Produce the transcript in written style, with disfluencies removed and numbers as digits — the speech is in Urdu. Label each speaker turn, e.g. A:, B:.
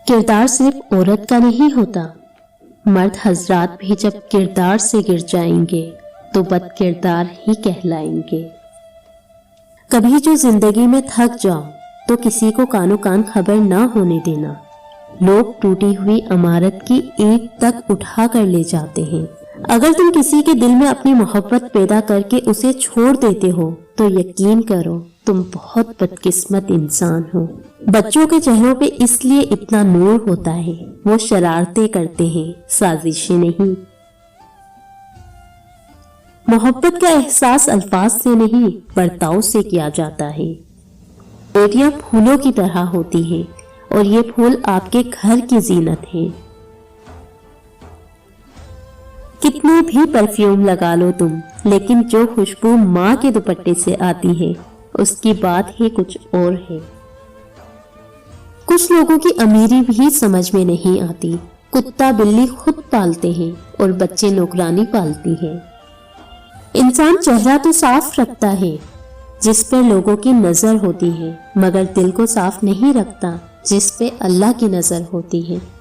A: کردار صرف عورت کا نہیں ہوتا، مرد حضرات بھی جب کردار سے گر جائیں گے تو بد کردار ہی کہلائیں گے۔ کبھی جو زندگی میں تھک جاؤ تو کسی کو کانو کان خبر نہ ہونے دینا۔ لوگ ٹوٹی ہوئی عمارت کی اینٹ تک اٹھا کر لے جاتے ہیں۔ اگر تم کسی کے دل میں اپنی محبت پیدا کر کے اسے چھوڑ دیتے ہو تو یقین کرو تم بہت بدقسمت انسان ہو۔ بچوں کے چہروں پہ اس لیے اتنا نور ہوتا ہے، وہ شرارتیں کرتے ہیں، سازشیں نہیں۔ محبت کا احساس الفاظ سے نہیں برتاؤ سے کیا جاتا ہے۔ بیٹیاں پھولوں کی طرح ہوتی ہیں اور یہ پھول آپ کے گھر کی زینت ہے۔ کتنے بھی پرفیوم لگا لو تم، لیکن جو خوشبو ماں کے دوپٹے سے آتی ہے اس کی بات ہی کچھ اور ہے۔ کچھ لوگوں کی امیری بھی سمجھ میں نہیں آتی۔ کتا بلی خود پالتے ہیں اور بچے نوکرانی پالتی ہے۔ انسان چہرہ تو صاف رکھتا ہے جس پر لوگوں کی نظر ہوتی ہے، مگر دل کو صاف نہیں رکھتا جس پہ اللہ کی نظر ہوتی ہے۔